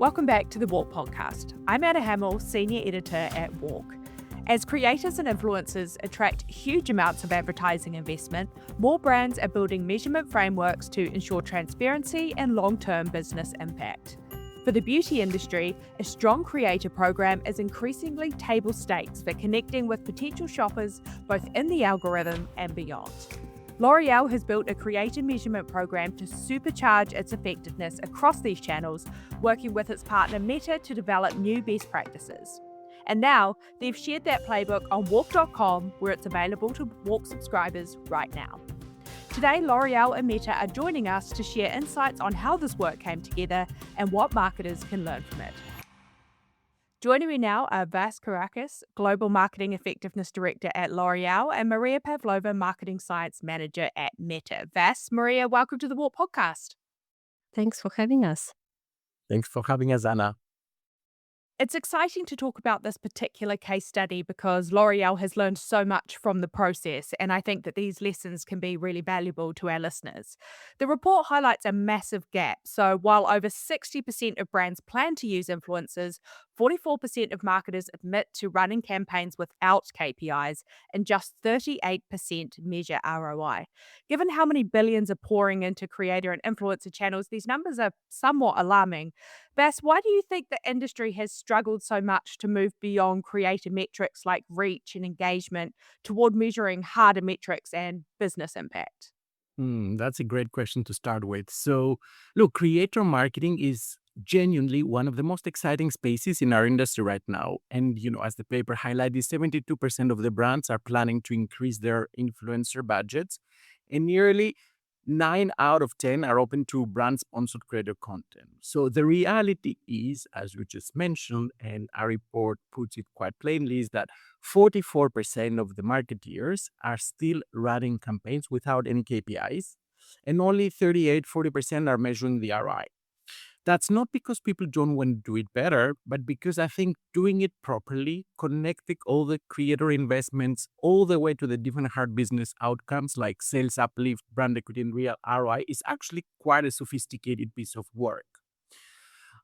Welcome back to the WARC Podcast. I'm Hamill, Senior Editor at WARC. As creators and influencers attract huge amounts of advertising investment, more brands are building measurement frameworks to ensure transparency and long-term business impact. For the beauty industry, a strong creator program is increasingly table stakes for connecting with potential shoppers both in the algorithm and beyond. Loreal has built a creator measurement program to supercharge its effectiveness across these channels, working with its partner Meta to develop new best practices. And now, they've shared that playbook on WARC.com, where it's available to WARC subscribers right now. Today, Loreal and Meta are joining us to share insights on how this work came together and what marketers can learn from it. Joining me now are Vasileios Kourakis, Global Marketing Effectiveness Director at Loreal, and Maria Pavlova, Marketing Science Manager at Meta. Vas, Maria, welcome to the WARC Podcast. Thanks for having us. Thanks for having us, Anna. It's exciting to talk about this particular case study because Loreal has learned so much from the process, and I think that these lessons can be really valuable to our listeners. The report highlights a massive gap. So while over 60% of brands plan to use influencers, 44% of marketers admit to running campaigns without KPIs, and just 38% measure ROI. Given how many billions are pouring into creator and influencer channels, these numbers are somewhat alarming. Vas, why do you think the industry has struggled so much to move beyond creator metrics like reach and engagement toward measuring harder metrics and business impact? That's a great question to start with. So, look, creator marketing is genuinely one of the most exciting spaces in our industry right now. And, as the paper highlighted, 72% of the brands are planning to increase their influencer budgets, and nearly 9 out of 10 are open to brand-sponsored creator content. So the reality is, as you just mentioned, and our report puts it quite plainly, is that 44% of the marketeers are still running campaigns without any KPIs, and only 40% are measuring the ROI. That's not because people don't want to do it better, but because I think doing it properly, connecting all the creator investments all the way to the different hard business outcomes like sales uplift, brand equity, and real ROI is actually quite a sophisticated piece of work.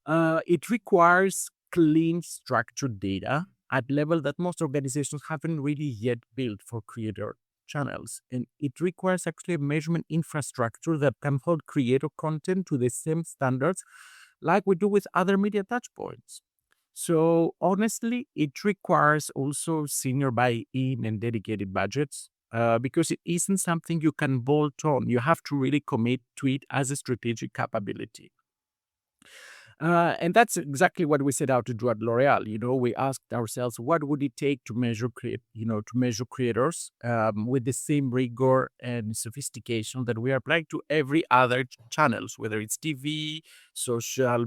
It requires clean, structured data at level that most organizations haven't really yet built for creator channels. And it requires actually a measurement infrastructure that can hold creator content to the same standards like we do with other media touchpoints. So honestly, it requires also senior buy-in and dedicated budgets because it isn't something you can bolt on. You have to really commit to it as a strategic capability. And that's exactly what we set out to do at Loreal. We asked ourselves, what would it take to measure creators with the same rigor and sophistication that we are applying to every other channels, whether it's TV, social,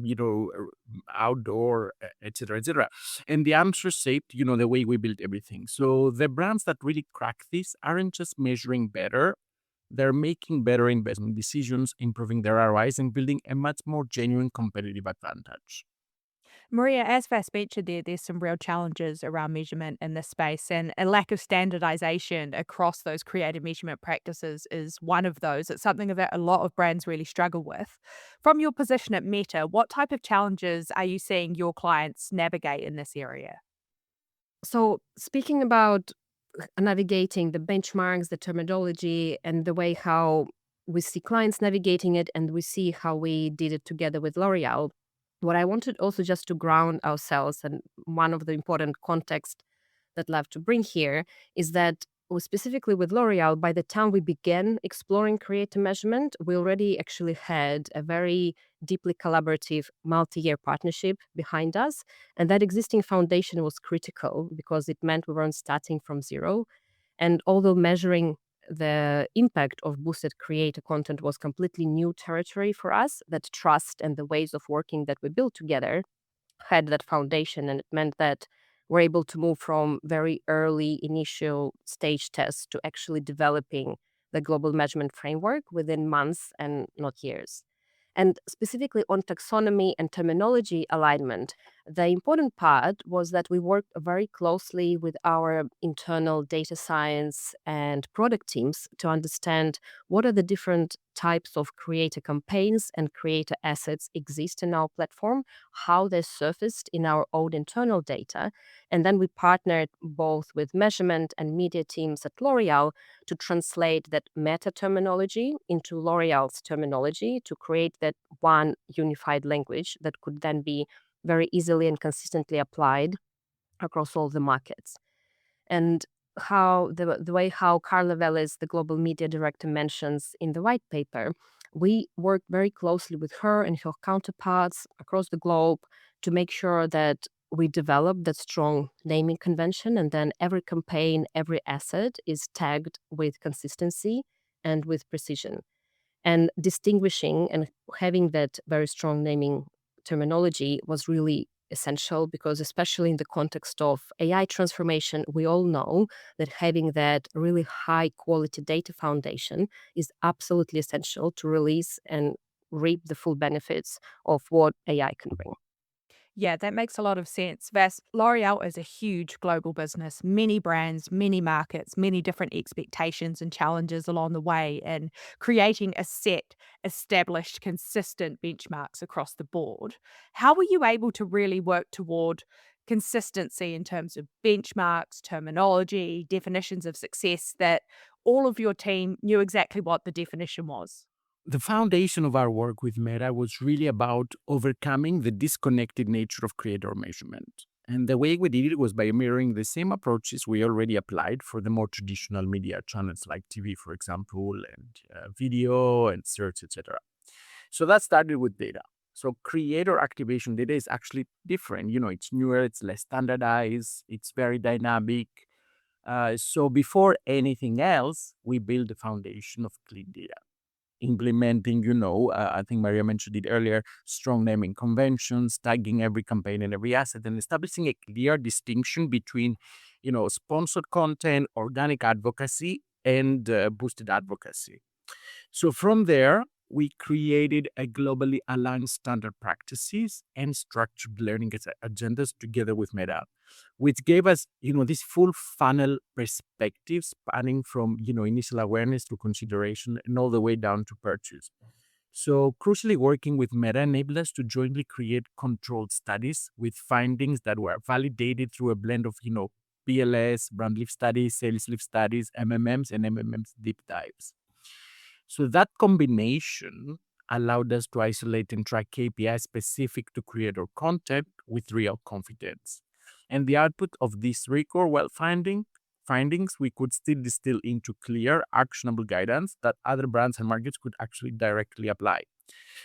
outdoor, etc., etc. And the answer shaped, the way we built everything. So the brands that really crack this aren't just measuring better. They're making better investment decisions, improving their ROIs, and building a much more genuine competitive advantage. Maria, as Vas mentioned there's some real challenges around measurement in this space, and a lack of standardization across those creative measurement practices is one of those. It's something that a lot of brands really struggle with. From your position at Meta, what type of challenges are you seeing your clients navigate in this area? So speaking about navigating the benchmarks, the terminology, and the way how we see clients navigating it, and we see how we did it together with Loreal, what I wanted also just to ground ourselves, and one of the important context that I love to bring here is that specifically with Loreal, by the time we began exploring creator measurement, we already actually had a very deeply collaborative multi-year partnership behind us. And that existing foundation was critical because it meant we weren't starting from zero. And although measuring the impact of boosted creator content was completely new territory for us, that trust and the ways of working that we built together had that foundation. And it meant that we're able to move from very early initial stage tests to actually developing the global measurement framework within months and not years. And specifically on taxonomy and terminology alignment, The important part was that we worked very closely with our internal data science and product teams to understand what are the different types of creator campaigns and creator assets exist in our platform, how they're surfaced in our own internal data. And then we partnered both with measurement and media teams at L'Oreal to translate that meta terminology into L'Oreal's terminology to create that one unified language that could then be very easily and consistently applied across all the markets. And how the way how Carla Vélez, the global media director, mentions in the white paper, we worked very closely with her and her counterparts across the globe to make sure that we develop that strong naming convention, and then every campaign, every asset is tagged with consistency and with precision. And distinguishing and having that very strong naming terminology was really essential because, especially in the context of AI transformation, we all know that having that really high quality data foundation is absolutely essential to release and reap the full benefits of what AI can bring. Yeah, that makes a lot of sense. Vas, L'Oreal is a huge global business, many brands, many markets, many different expectations and challenges along the way, and creating a set, established, consistent benchmarks across the board. How were you able to really work toward consistency in terms of benchmarks, terminology, definitions of success, that all of your team knew exactly what the definition was? The foundation of our work with Meta was really about overcoming the disconnected nature of creator measurement. And the way we did it was by mirroring the same approaches we already applied for the more traditional media channels like TV, for example, and video and search, etc. So that started with data. So creator activation data is actually different. It's newer, it's less standardized, it's very dynamic. So before anything else, we build the foundation of clean data, implementing, I think Maria mentioned it earlier, strong naming conventions, tagging every campaign and every asset, and establishing a clear distinction between, sponsored content, organic advocacy, and boosted advocacy. So from there, we created a globally aligned standard practices and structured learning agendas together with Meta, which gave us, this full funnel perspective spanning from, initial awareness to consideration and all the way down to purchase. So crucially, working with Meta enabled us to jointly create controlled studies with findings that were validated through a blend of, BLS, brand lift studies, sales lift studies, MMMs, and MMMs deep dives. So that combination allowed us to isolate and track KPIs specific to creator content with real confidence. And the output of these three core findings we could still distill into clear, actionable guidance that other brands and markets could actually directly apply.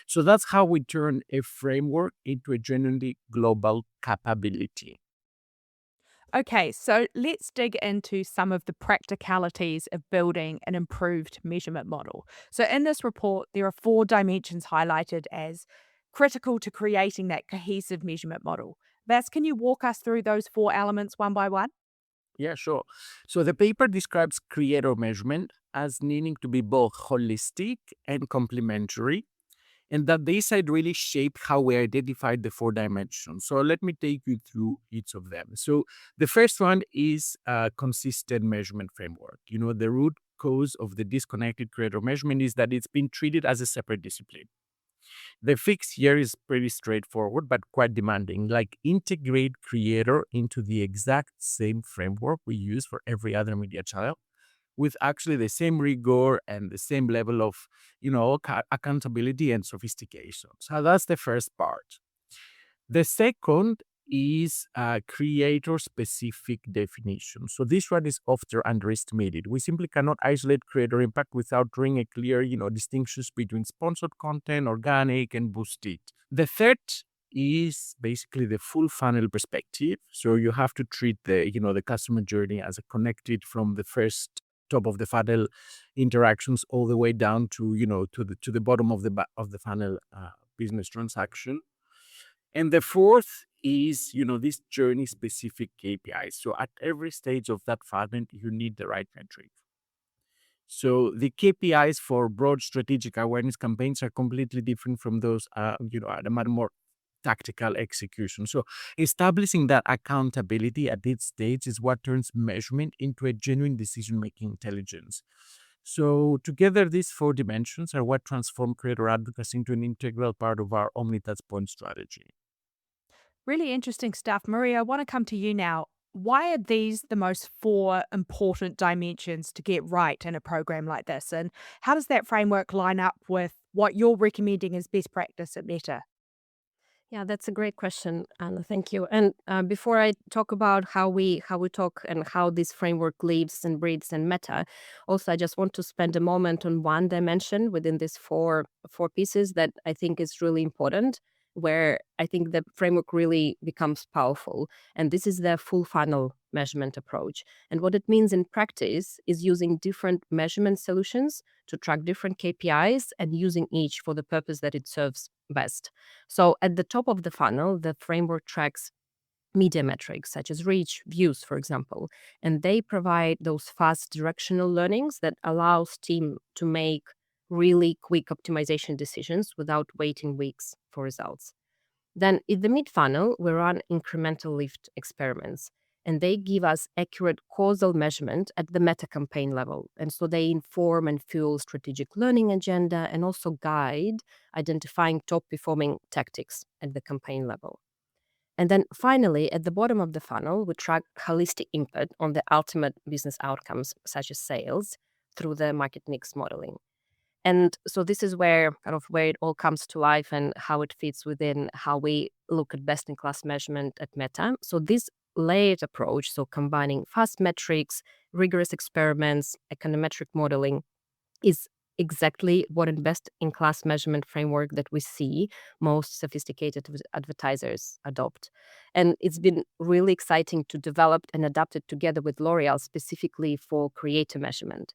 So that's how we turn a framework into a genuinely global capability. Okay, so let's dig into some of the practicalities of building an improved measurement model. So, in this report, there are 4 dimensions highlighted as critical to creating that cohesive measurement model. Vas, can you walk us through those 4 elements one by one? Yeah, sure. So the paper describes creator measurement as needing to be both holistic and complementary, and that they said really shaped how we identified the 4 dimensions. So let me take you through each of them. So the first one is a consistent measurement framework. The root cause of the disconnected creator measurement is that it's been treated as a separate discipline. The fix here is pretty straightforward, but quite demanding. Like integrate creator into the exact same framework we use for every other media channel, with actually the same rigor and the same level of, accountability and sophistication. So that's the first part. The second is a creator-specific definition. So this one is often underestimated. We simply cannot isolate creator impact without drawing a clear, distinctions between sponsored content, organic, and boosted. The third is basically the full funnel perspective. So you have to treat the customer journey as a connected from the first top of the funnel interactions all the way down to, to the bottom of the funnel business transaction. And the fourth is, this journey specific KPIs. So at every stage of that funnel, you need the right metric. So the KPIs for broad strategic awareness campaigns are completely different from those, at a much more tactical execution. So establishing that accountability at this stage is what turns measurement into a genuine decision-making intelligence. So together, these four dimensions are what transform creator advocacy into an integral part of our omni-touchpoint strategy. Really interesting stuff. Maria, I want to come to you now. Why are these the most four important dimensions to get right in a program like this? And how does that framework line up with what you're recommending as best practice at Meta? Yeah, that's a great question, Anna. Thank you. And before I talk about how we talk and how this framework lives and breathes in Meta, also I just want to spend a moment on one dimension within these four pieces that I think is really important, where I think the framework really becomes powerful. And this is the full funnel measurement approach. And what it means in practice is using different measurement solutions to track different KPIs and using each for the purpose that it serves best. So at the top of the funnel, the framework tracks media metrics such as reach, views, for example, and they provide those fast directional learnings that allows team to make really quick optimization decisions without waiting weeks for results. Then in the mid funnel, we run incremental lift experiments, and they give us accurate causal measurement at the meta campaign level. And so they inform and fuel strategic learning agenda and also guide identifying top performing tactics at the campaign level. And then finally, at the bottom of the funnel, we track holistic input on the ultimate business outcomes, such as sales, through the market mix modeling. And so this is where it all comes to life and how it fits within how we look at best in class measurement at Meta. So this layered approach, so combining fast metrics, rigorous experiments, econometric modeling, is exactly what in best in class measurement framework that we see most sophisticated advertisers adopt. And it's been really exciting to develop and adapt it together with L'Oreal specifically for creator measurement.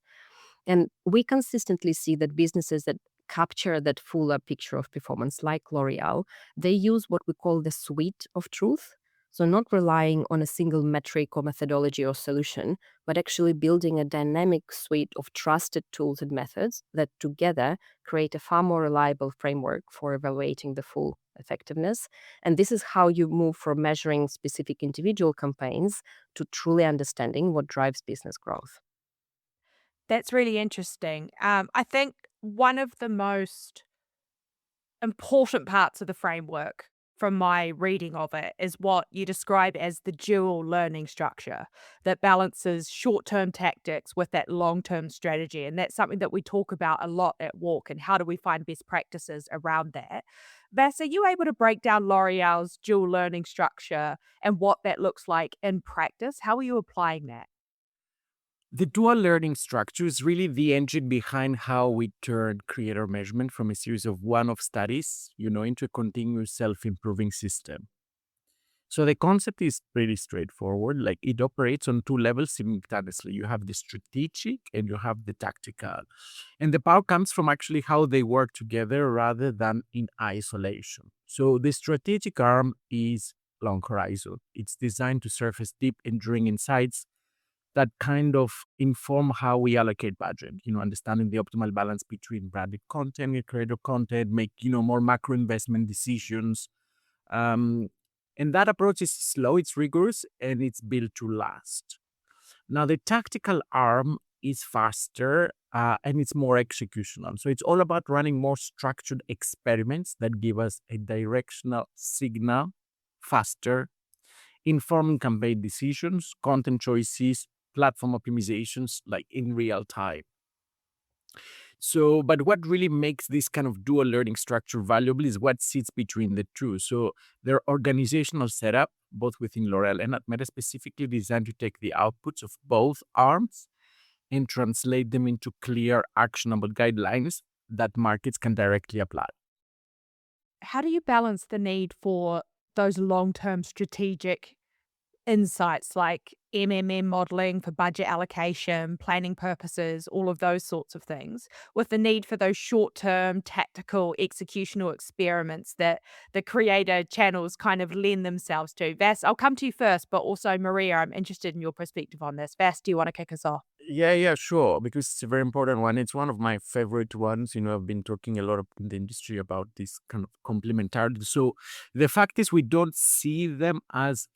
And we consistently see that businesses that capture that fuller picture of performance, like L'Oreal, they use what we call the suite of truth. So, not relying on a single metric or methodology or solution, but actually building a dynamic suite of trusted tools and methods that together create a far more reliable framework for evaluating the full effectiveness. And this is how you move from measuring specific individual campaigns to truly understanding what drives business growth. That's really interesting. I think one of the most important parts of the framework from my reading of it is what you describe as the dual learning structure that balances short-term tactics with that long-term strategy. And that's something that we talk about a lot at WARC and how do we find best practices around that. Vas, are you able to break down L'Oreal's dual learning structure and what that looks like in practice? How are you applying that? The dual learning structure is really the engine behind how we turn creator measurement from a series of one-off studies, into a continuous self-improving system. So the concept is pretty straightforward. Like it operates on two levels simultaneously. You have the strategic and you have the tactical. And the power comes from actually how they work together rather than in isolation. So the strategic arm is long horizon. It's designed to surface deep, enduring insights that kind of inform how we allocate budget, understanding the optimal balance between branded content and creator content, make, more macro investment decisions. Um, and that approach is slow, it's rigorous, and it's built to last. Now, the tactical arm is faster and it's more executional. So it's all about running more structured experiments that give us a directional signal faster, informing campaign decisions, content choices, platform optimizations like in real time. So, but what really makes this kind of dual learning structure valuable is what sits between the two. So, their organizational setup, both within L'Oreal and at Meta, specifically designed to take the outputs of both arms and translate them into clear, actionable guidelines that markets can directly apply. How do you balance the need for those long-term strategic insights like modeling for budget allocation, planning purposes, all of those sorts of things, with the need for those short-term tactical executional experiments that the creator channels kind of lend themselves to? Vas, I'll come to you first, but also Maria, I'm interested in your perspective on this. Vas, do you want to kick us off? Yeah, sure. Because it's a very important one. It's one of my favorite ones. I've been talking a lot in the industry about this kind of complementarity. So the fact is, we don't see them as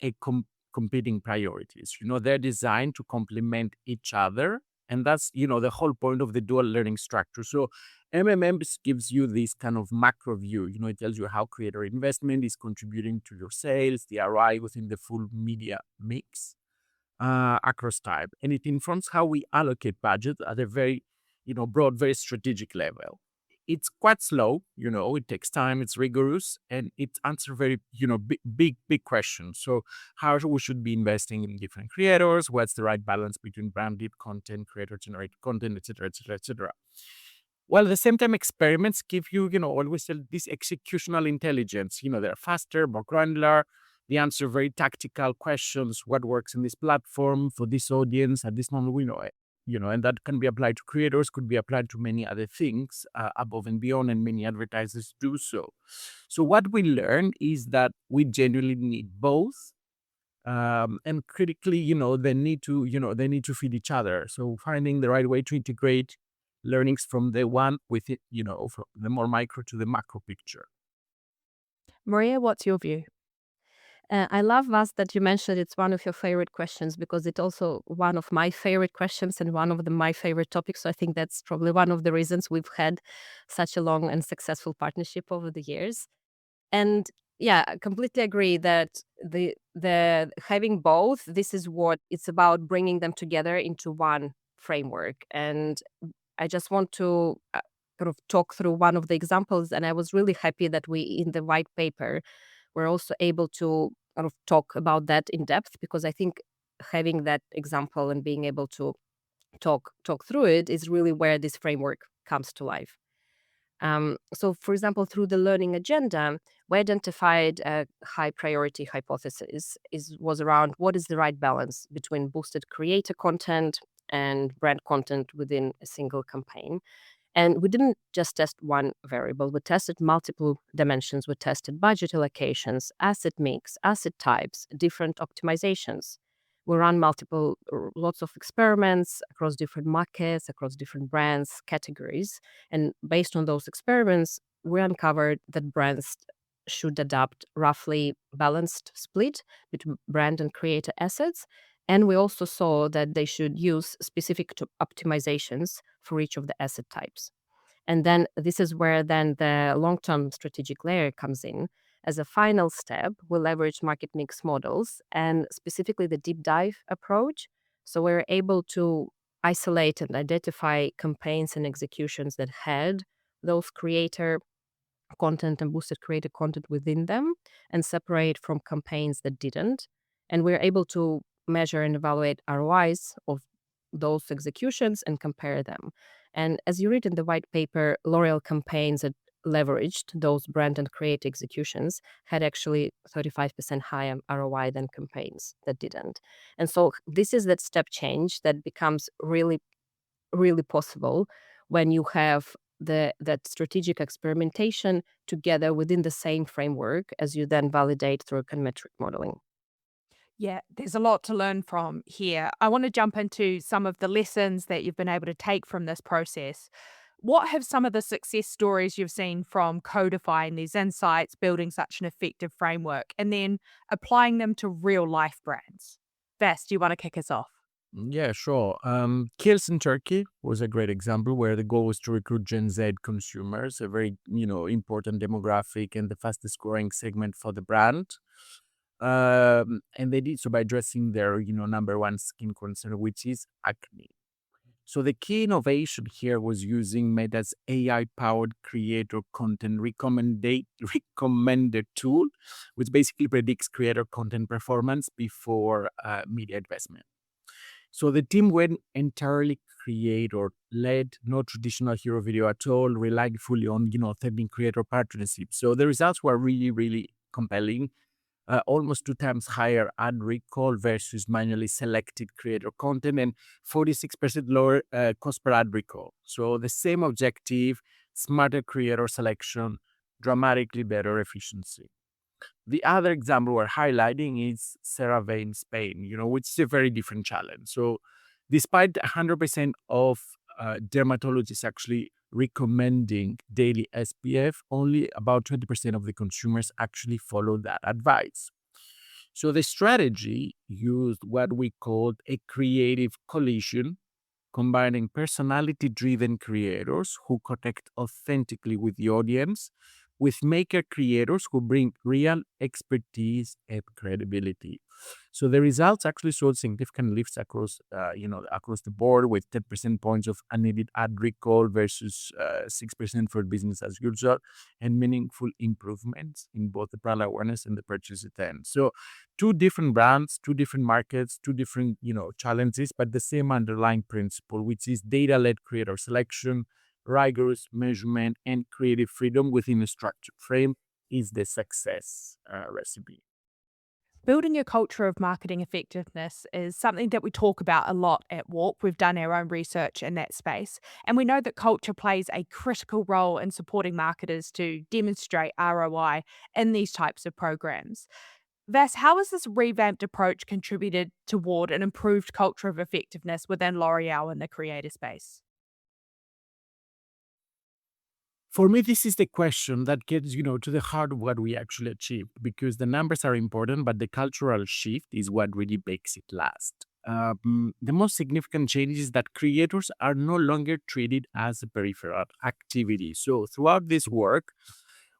competing priorities. They're designed to complement each other. And that's, the whole point of the dual learning structure. So MMMs gives you this kind of macro view. It tells you how creator investment is contributing to your sales, the ROI within the full media mix across time. And it informs how we allocate budget at a very, broad, very strategic level. It's quite slow, it takes time, it's rigorous, and it answers very, big questions. So how we should be investing in different creators, what's the right balance between branded content, creator generated content, etc., etc., etc. While at the same time, experiments give you, always this executional intelligence. They're faster, more granular. They answer very tactical questions. What works in this platform for this audience at this moment? We know it. And that can be applied to creators, could be applied to many other things above and beyond, and many advertisers do so. So what we learn is that we genuinely need both, and critically, they need to feed each other. So finding the right way to integrate learnings from the one with it, from the more micro to the macro picture. Maria, what's your view? I love, Vas, that you mentioned it's one of your favorite questions because it's also one of my favorite questions and one of my favorite topics. So I think that's probably one of the reasons we've had such a long and successful partnership over the years. And yeah, I completely agree that the having both, this is what it's about, bringing them together into one framework. And I just want to kind of talk through one of the examples. And I was really happy that we, in the white paper, were also able to kind of talk about that in depth, because I think having that example and being able to talk through it is really where this framework comes to life. So, for example, through the learning agenda, we identified a high priority hypothesis was around what is the right balance between boosted creator content and brand content within a single campaign. And we didn't just test one variable, we tested multiple dimensions. We tested budget allocations, asset mix, asset types, different optimizations. We ran lots of experiments across different markets, across different brands, categories. And based on those experiments, we uncovered that brands should adopt roughly balanced split between brand and creator assets. And we also saw that they should use specific optimizations for each of the asset types. And then this is where then the long-term strategic layer comes in. As a final step, we leverage market mix models and specifically the deep dive approach. So we're able to isolate and identify campaigns and executions that had those creator content and boosted creator content within them and separate from campaigns that didn't. And we're able to measure and evaluate ROIs of those executions and compare them. And as you read in the white paper, L'Oreal campaigns that leveraged those brand and creative executions had actually 35% higher ROI than campaigns that didn't. And so this is that step change that becomes really, really possible when you have that strategic experimentation together within the same framework as you then validate through econometric modeling. Yeah, there's a lot to learn from here. I want to jump into some of the lessons that you've been able to take from this process. What have some of the success stories you've seen from codifying these insights, building such an effective framework, and then applying them to real life brands? Vas, do you want to kick us off? Yeah, sure. Kiehl's in Turkey was a great example where the goal was to recruit Gen Z consumers, a very, important demographic and the fastest growing segment for the brand. And they did so by addressing their, number one skin concern, which is acne. So the key innovation here was using Meta's AI-powered creator content recommended tool, which basically predicts creator content performance before media investment. So the team went entirely creator-led, no traditional hero video at all, relied fully on, authentic creator partnerships. So the results were really, really compelling. Almost 2 times higher ad recall versus manually selected creator content and 46% lower cost per ad recall. So the same objective, smarter creator selection, dramatically better efficiency. The other example we're highlighting is CeraVe in Spain, which is a very different challenge. So Despite 100% of dermatologists actually recommending daily SPF, only about 20% of the consumers actually follow that advice. So the strategy used what we called a creative collision, combining personality-driven creators who connect authentically with the audience with maker creators who bring real expertise and credibility. So the results actually showed significant lifts across, across the board, with 10% points of unneeded ad recall versus 6% for business as usual, and meaningful improvements in both the brand awareness and the purchase intent. So two different brands, two different markets, two different, challenges, but the same underlying principle, which is data-led creator selection, rigorous measurement, and creative freedom within a structured frame is the success recipe. Building a culture of marketing effectiveness is something that we talk about a lot at WARC. We've done our own research in that space, and we know that culture plays a critical role in supporting marketers to demonstrate ROI in these types of programs. Vas, how has this revamped approach contributed toward an improved culture of effectiveness within L'Oreal in the creator space? For me, this is the question that gets, to the heart of what we actually achieved, because the numbers are important, but the cultural shift is what really makes it last. The most significant change is that creators are no longer treated as a peripheral activity. So throughout this work,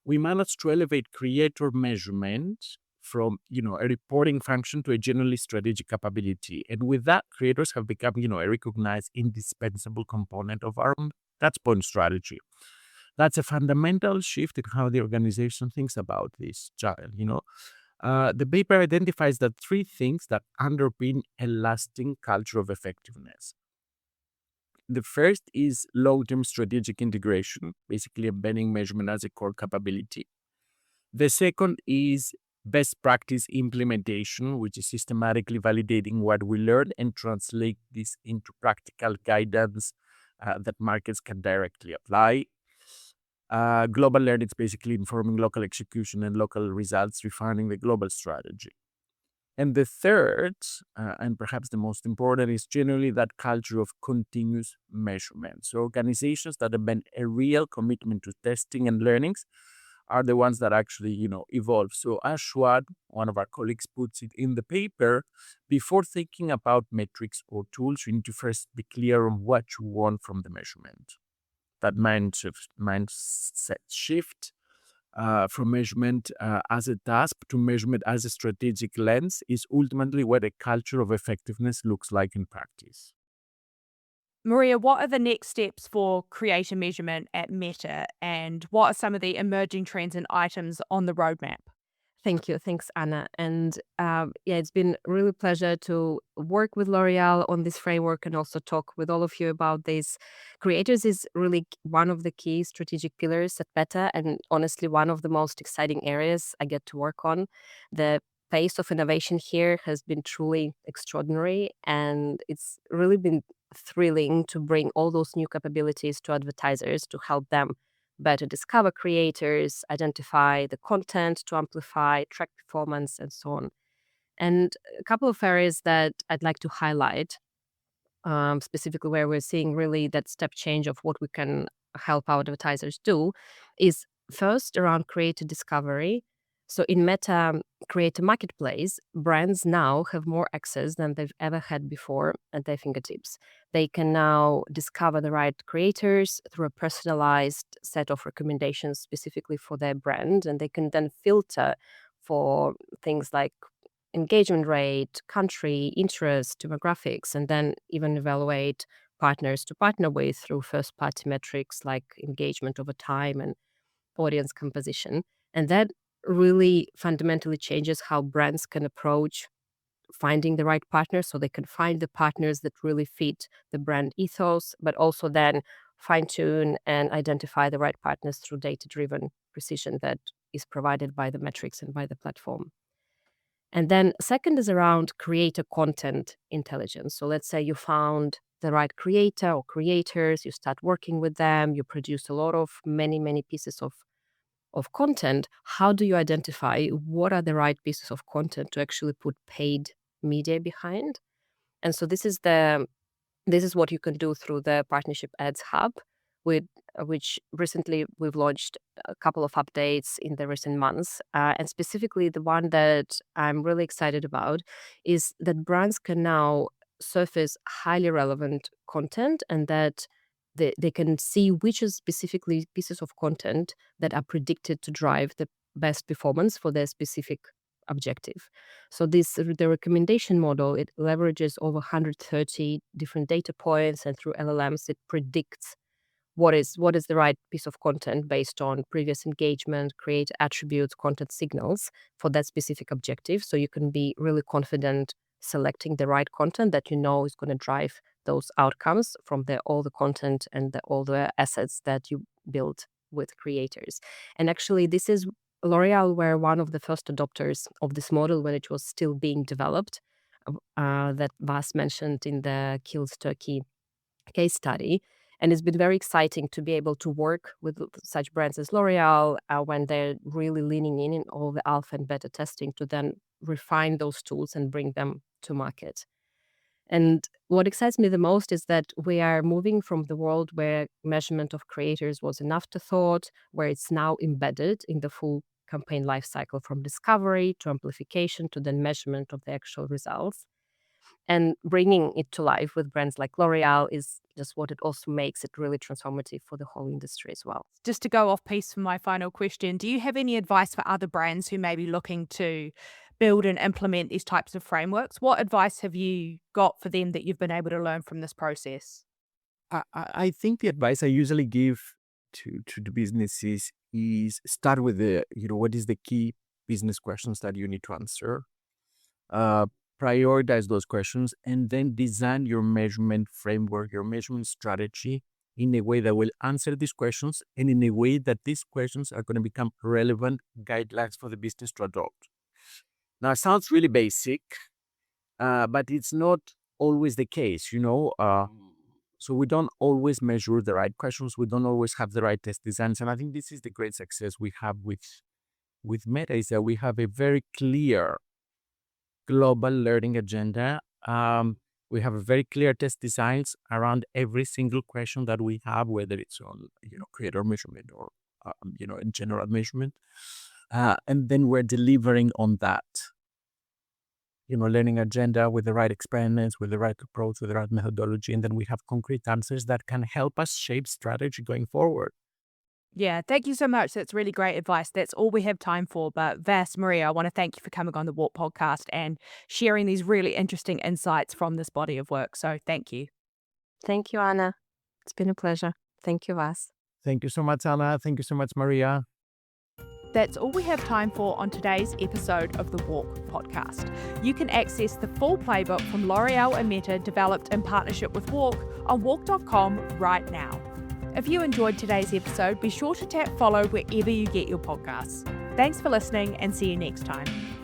we managed to elevate creator measurement from, a reporting function to a genuinely strategic capability. And with that, creators have become, a recognized indispensable component of our touchpoint strategy. That's a fundamental shift in how the organization thinks about this child. The paper identifies the three things that underpin a lasting culture of effectiveness. The first is long-term strategic integration, basically embedding measurement as a core capability. The second is best practice implementation, which is systematically validating what we learn and translate this into practical guidance that markets can directly apply. Global learning is basically informing local execution and local results, refining the global strategy. And the third, and perhaps the most important, is generally that culture of continuous measurement. So organizations that have been a real commitment to testing and learnings are the ones that actually, evolve. So as Schwad, one of our colleagues, puts it in the paper, before thinking about metrics or tools, you need to first be clear on what you want from the measurement. That mindset shift from measurement as a task to measurement as a strategic lens is ultimately what a culture of effectiveness looks like in practice. Maria, what are the next steps for creator measurement at Meta, and what are some of the emerging trends and items on the roadmap? Thank you. Thanks, Anna. And it's been a really pleasure to work with L'Oreal on this framework and also talk with all of you about this. Creators is really one of the key strategic pillars at Meta, and honestly, one of the most exciting areas I get to work on. The pace of innovation here has been truly extraordinary, and it's really been thrilling to bring all those new capabilities to advertisers to help them better discover creators, identify the content to amplify, track performance, and so on. And a couple of areas that I'd like to highlight, specifically where we're seeing really that step change of what we can help our advertisers do, is first around creator discovery. So in Meta Creator Marketplace, brands now have more access than they've ever had before at their fingertips. They can now discover the right creators through a personalized set of recommendations specifically for their brand, and they can then filter for things like engagement rate, country, interest, demographics, and then even evaluate partners to partner with through first-party metrics like engagement over time and audience composition. And that really fundamentally changes how brands can approach finding the right partners, so they can find the partners that really fit the brand ethos, but also then fine-tune and identify the right partners through data-driven precision that is provided by the metrics and by the platform. And then second is around creator content intelligence. So let's say you found the right creator or creators, you start working with them, you produce a lot of many pieces of content. How do you identify what are the right pieces of content to actually put paid media behind? And so this is the This is what you can do through the Partnership Ads Hub, with which recently we've launched a couple of updates in the recent months. And specifically, the one that I'm really excited about is that brands can now surface highly relevant content, and that they can see which is specifically pieces of content that are predicted to drive the best performance for their specific objective. So the recommendation model, it leverages over 130 different data points, and through LLMs, it predicts what is the right piece of content based on previous engagement, create attributes, content signals for that specific objective. So you can be really confident selecting the right content that you know is going to drive those outcomes from all the content and all the assets that you build with creators. And actually, this is L'Oreal were one of the first adopters of this model when it was still being developed, that Vas mentioned in the Kiehl's Turkey case study. And it's been very exciting to be able to work with such brands as L'Oreal when they're really leaning in all the alpha and beta testing to then refine those tools and bring them to market. And what excites me the most is that we are moving from the world where measurement of creators was an afterthought, where it's now embedded in the full campaign lifecycle, from discovery to amplification to then measurement of the actual results. And bringing it to life with brands like L'Oreal is just what it also makes it really transformative for the whole industry as well. Just to go off piece for my final question, do you have any advice for other brands who may be looking to build and implement these types of frameworks? What advice have you got for them that you've been able to learn from this process? I think the advice I usually give to the businesses is start with what is the key business questions that you need to answer. Prioritize those questions, and then design your measurement framework, your measurement strategy in a way that will answer these questions, and in a way that these questions are going to become relevant guidelines for the business to adopt. Now, it sounds really basic, but it's not always the case, So we don't always measure the right questions. We don't always have the right test designs. And I think this is the great success we have with Meta, is that we have a very clear global learning agenda. We have a very clear test designs around every single question that we have, whether it's on creator measurement or in general measurement, and then we're delivering on that learning agenda with the right experiments, with the right approach, with the right methodology, and then we have concrete answers that can help us shape strategy going forward. Yeah, thank you so much. That's really great advice. That's all we have time for. But Vas, Maria, I want to thank you for coming on the WARC podcast and sharing these really interesting insights from this body of work. So thank you. Thank you, Anna. It's been a pleasure. Thank you, Vas. Thank you so much, Anna. Thank you so much, Maria. That's all we have time for on today's episode of the WARC podcast. You can access the full playbook from L'Oreal and Meta, developed in partnership with WARC, on WARC.com right now. If you enjoyed today's episode, be sure to tap follow wherever you get your podcasts. Thanks for listening, and see you next time.